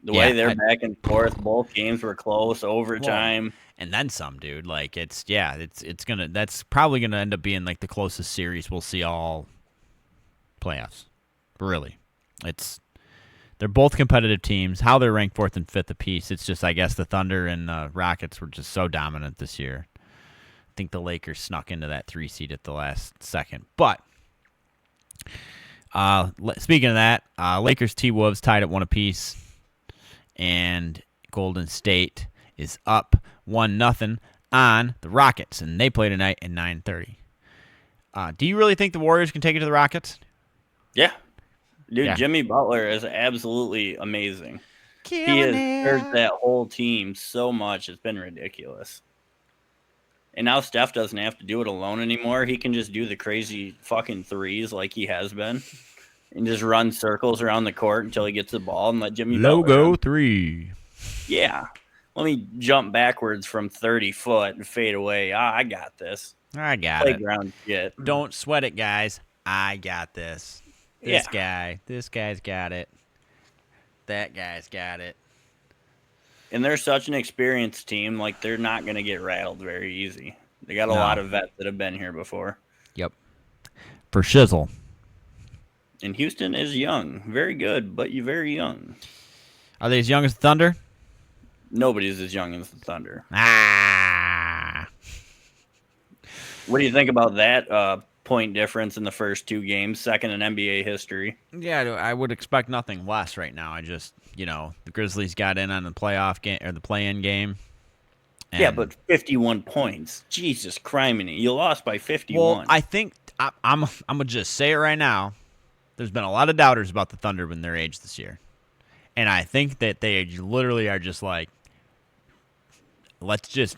The way they're back and forth, both games were close, overtime. Well, and then some, dude. Like that's probably gonna end up being like the closest series we'll see all playoffs. Really. They're both competitive teams. How they're ranked 4th and 5th apiece. It's just, I guess, the Thunder and Rockets were just so dominant this year. I think the Lakers snuck into that 3 seed at the last second. But speaking of that, Lakers T-Wolves tied at 1 apiece, and Golden State is up 1-0 on the Rockets, and they play tonight at 9:30. Do you really think the Warriors can take it to the Rockets? Yeah. Dude, Yeah. Jimmy Butler is absolutely amazing. He Killing has hurt that whole team so much. It's been ridiculous. And now Steph doesn't have to do it alone anymore. He can just do the crazy fucking threes like he has been and just run circles around the court until he gets the ball and let Jimmy Butler Logo run. 3. Yeah. Let me jump backwards from 30 foot and fade away. I got this. I got it. Playground shit. Don't sweat it, guys. I got this. This guy's got it. That guy's got it. And they're such an experienced team, like they're not going to get rattled very easy. They got a lot of vets that have been here before. Yep. For shizzle. And Houston is young. Very good, but you're very young. Are they as young as the Thunder? Nobody's as young as the Thunder. Ah. What do you think about that point difference in the first 2 games, second in NBA history? Yeah, I would expect nothing less right now. I just, the Grizzlies got in on the playoff game or the play-in game. Yeah, but 51 points. Jesus criminy. You lost by 51. Well, I think I'm gonna just say it right now. There's been a lot of doubters about the Thunder when their age this year. And I think that they literally are just like, let's just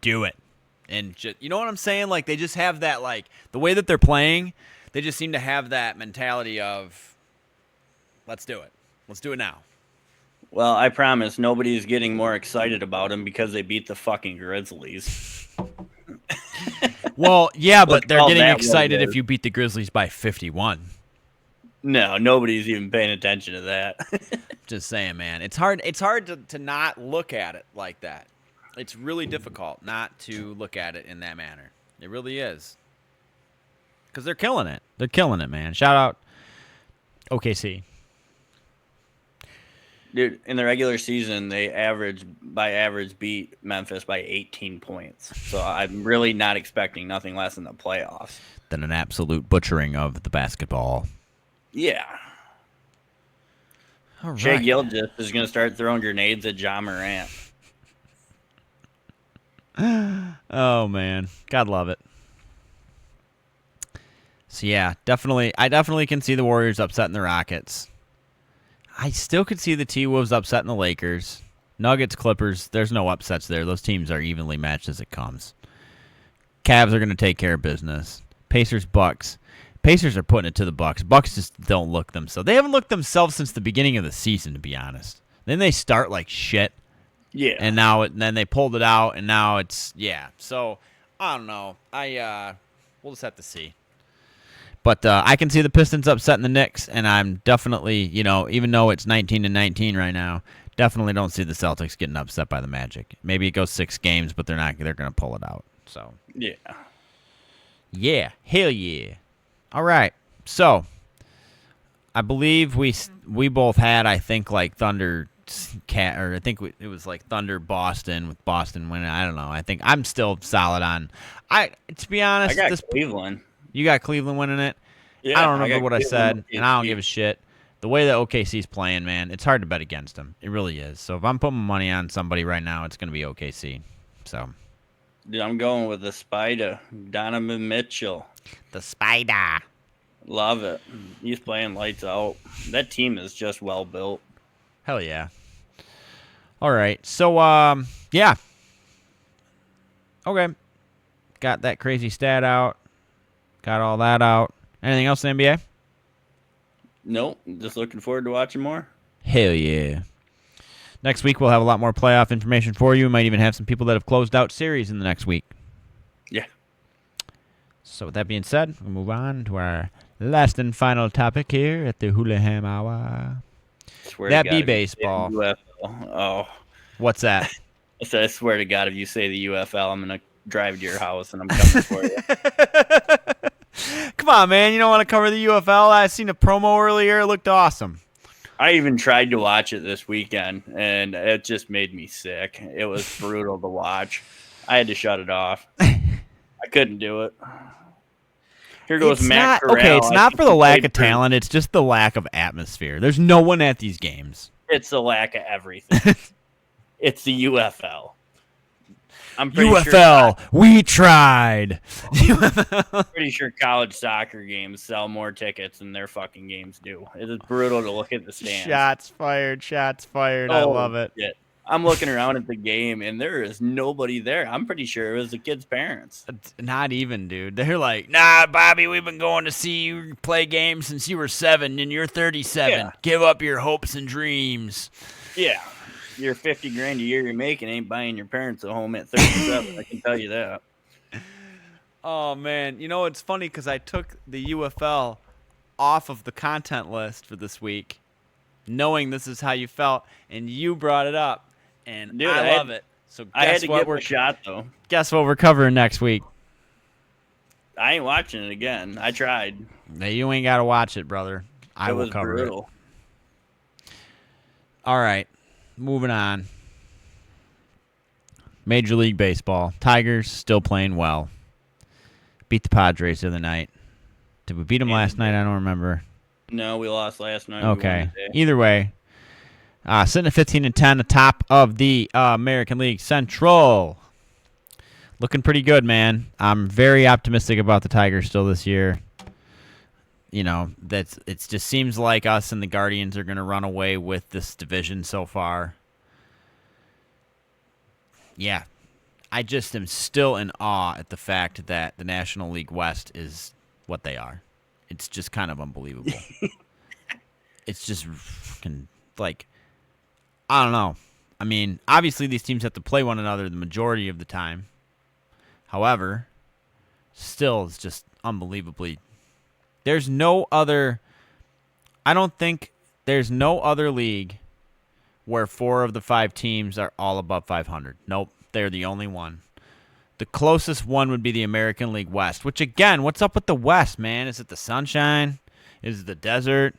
do it. And just, you know what I'm saying? Like, they just have that, like, the way that they're playing, they just seem to have that mentality of, let's do it. Let's do it now. Well, I promise nobody's getting more excited about them because they beat the fucking Grizzlies. Well, yeah, but they're getting that excited was if you beat the Grizzlies by 51. No, nobody's even paying attention to that. Just saying, man. It's hard to not look at it like that. It's really difficult not to look at it in that manner. It really is. Because they're killing it. They're killing it, man. Shout out OKC. Dude, in the regular season, they beat Memphis by 18 points. So I'm really not expecting nothing less in the playoffs. Than an absolute butchering of the basketball. Yeah. All right. Shea Gilgeous is going to start throwing grenades at Ja Morant. Oh, man. God love it. So, yeah, I definitely can see the Warriors upsetting the Rockets. I still could see the T-Wolves upsetting the Lakers. Nuggets, Clippers, there's no upsets there. Those teams are evenly matched as it comes. Cavs are going to take care of business. Pacers, Bucks. Pacers are putting it to the Bucks. Bucks just don't look themselves. They haven't looked themselves since the beginning of the season, to be honest. Then they start like shit. Yeah. And then they pulled it out, and now it's, yeah. So, I don't know. We'll just have to see. But I can see the Pistons upsetting the Knicks, and I'm definitely, even though it's 19-19 right now, definitely don't see the Celtics getting upset by the Magic. Maybe it goes 6 games, but they're going to pull it out. So, yeah. Yeah, hell yeah. All right. So, I believe we both had, I think, like Thunder or I think it was like Thunder Boston with Boston winning. I don't know. I think I'm still solid on. To be honest, I got Cleveland. You got Cleveland winning it. Yeah, I don't remember what Cleveland I said, and I don't give a shit. The way that OKC's playing, man, it's hard to bet against them. It really is. So if I'm putting money on somebody right now, it's going to be OKC. So, dude, I'm going with the Spider, Donovan Mitchell. The Spider. Love it. He's playing lights out. That team is just well built. Hell yeah. All right. So, yeah. Okay. Got that crazy stat out. Got all that out. Anything else in the NBA? Nope. Just looking forward to watching more. Hell yeah. Next week, we'll have a lot more playoff information for you. We might even have some people that have closed out series in the next week. Yeah. So with that being said, we'll move on to our last and final topic here at the Hulaham Hour. That be baseball. UFL. Oh. What's that? I said, I swear to God, if you say the UFL, I'm going to drive to your house and I'm coming for you. Come on, man. You don't want to cover the UFL? I seen a promo earlier. It looked awesome. I even tried to watch it this weekend, and it just made me sick. It was brutal to watch. I had to shut it off. I couldn't do it. Here goes Matt Corral. Okay, it's not for the lack of talent. It's just the lack of atmosphere. There's no one at these games. It's the lack of everything. It's the UFL. I'm pretty UFL, we tried. Pretty sure college soccer games sell more tickets than their fucking games do. It is brutal to look at the stands. Shots fired. I love it. Shit. I'm looking around at the game, and there is nobody there. I'm pretty sure it was the kids' parents. Not even, dude. They're like, nah, Bobby, we've been going to see you play games since you were 7, and you're 37. Yeah. Give up your hopes and dreams. Yeah. Your $50,000 a year you're making ain't buying your parents a home at 37. I can tell you that. Oh, man. You know, it's funny because I took the UFL off of the content list for this week, knowing this is how you felt, and you brought it up, and dude, I love it. So I had to give it a shot, though. Guess what we're covering next week? I ain't watching it again. I tried. No, you ain't got to watch it, brother. I will cover it. All right. Moving on. Major League Baseball. Tigers still playing well. Beat the Padres the other night. Did we beat them last night? I don't remember. No, we lost last night. Okay. Either way. Sitting at 15-10 atop of the American League Central. Looking pretty good, man. I'm very optimistic about the Tigers still this year. You know, it just seems like us and the Guardians are going to run away with this division so far. Yeah. I just am still in awe at the fact that the National League West is what they are. It's just kind of unbelievable. It's just like, I don't know. I mean, obviously these teams have to play one another the majority of the time. However, still it's just unbelievably. There's no other. I don't think there's no other league where 4 of the 5 teams are all above 500. Nope, they're the only one. The closest one would be the American League West, which, again, what's up with the West, man? Is it the sunshine? Is it the desert?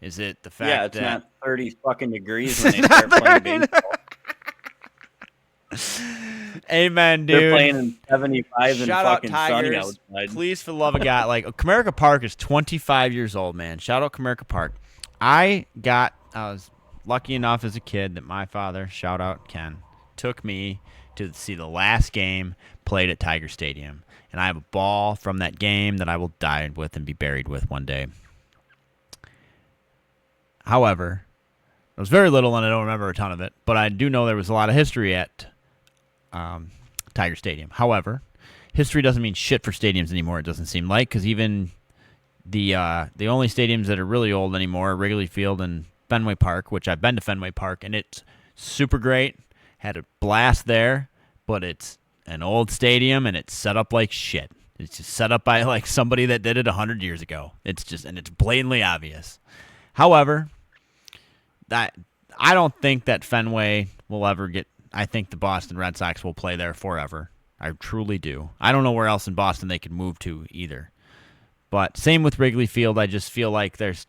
Is it the fact that... Yeah, it's not 30 fucking degrees when they start playing baseball. Amen, dude. They're playing in 75 and Shout fucking out Tigers. sunny outside. Please, for the love of God, like, Comerica Park is 25 years old, man. Shout out Comerica Park. I was lucky enough as a kid that my father, shout out Ken, took me to see the last game played at Tiger Stadium. And I have a ball from that game that I will die with and be buried with one day. However, it was very little and I don't remember a ton of it, but I do know there was a lot of history at Tiger Stadium. However, history doesn't mean shit for stadiums anymore, it doesn't seem like, because even the only stadiums that are really old anymore are Wrigley Field and Fenway Park, which I've been to Fenway Park, and it's super great. Had a blast there, but it's an old stadium, and it's set up like shit. It's just set up by like somebody that did it 100 years ago. It's blatantly obvious. However, that I don't think that Fenway will ever get. I think the Boston Red Sox will play there forever. I truly do. I don't know where else in Boston they could move to either. But same with Wrigley Field. I just feel like there's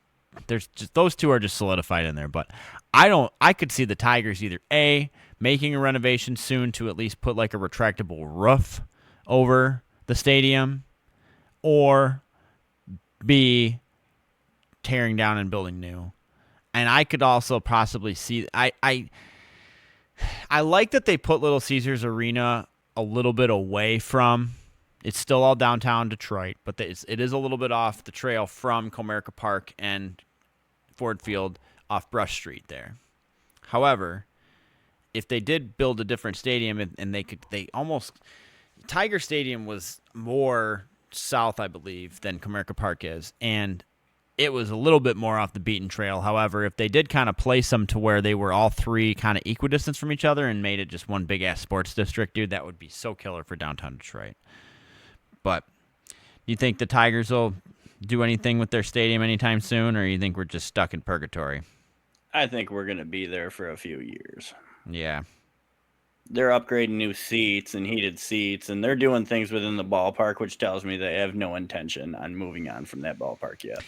just those two are just solidified in there. But I could see the Tigers either A, making a renovation soon to at least put like a retractable roof over the stadium, or B, tearing down and building new. And I could also possibly see I like that they put Little Caesars Arena a little bit away from. It's still all downtown Detroit, but it is a little bit off the trail from Comerica Park and Ford Field off Brush Street there. However, if they did build a different stadium and Tiger Stadium was more south, I believe, than Comerica Park is, and it was a little bit more off the beaten trail. However, if they did kind of place them to where they were all three kind of equidistant from each other and made it just one big-ass sports district, dude, that would be so killer for downtown Detroit. But do you think the Tigers will do anything with their stadium anytime soon, or you think we're just stuck in purgatory? I think we're going to be there for a few years. Yeah. they're upgrading new seats and heated seats, and they're doing things within the ballpark, which tells me they have no intention on moving on from that ballpark yet.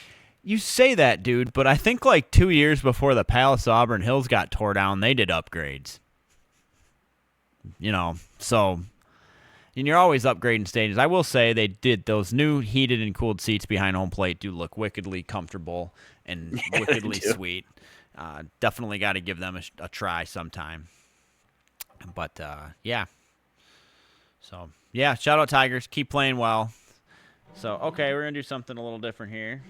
You say that, dude, but I think like 2 years before the Palace Auburn Hills got tore down, they did upgrades. So and you're always upgrading stadiums. I will say they did those new heated and cooled seats behind home plate do look wickedly comfortable and wickedly sweet. Definitely got to give them a try sometime. But, yeah. So, yeah, shout out Tigers. Keep playing well. So, okay, we're going to do something a little different here.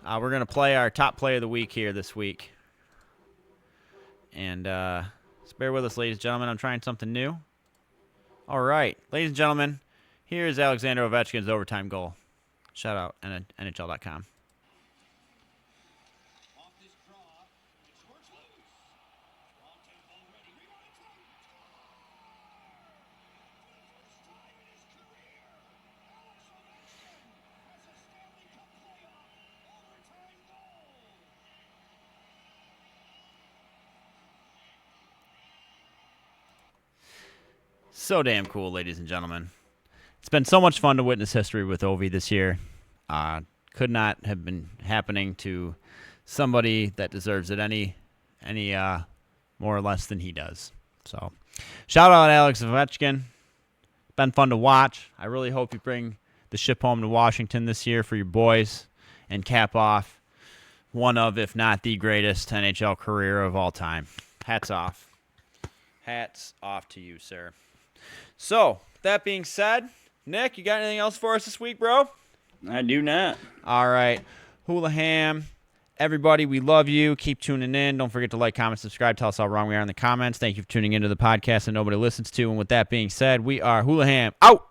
We're going to play our top play of the week here this week. And just bear with us, ladies and gentlemen. I'm trying something new. All right, ladies and gentlemen, here's Alexander Ovechkin's overtime goal. Shout out NHL.com. So damn cool, ladies and gentlemen. It's been so much fun to witness history with Ovi this year. Could not have been happening to somebody that deserves it any more or less than he does. So, shout out Alex Ovechkin. Been fun to watch. I really hope you bring the ship home to Washington this year for your boys and cap off one of, if not the greatest NHL career of all time. Hats off. Hats off to you, sir. So, that being said, Nick, you got anything else for us this week, bro? I do not. All right. Hulaham, everybody, we love you. Keep tuning in. Don't forget to like, comment, subscribe. Tell us how wrong we are in the comments. Thank you for tuning into the podcast that nobody listens to. And with that being said, we are Hulaham out.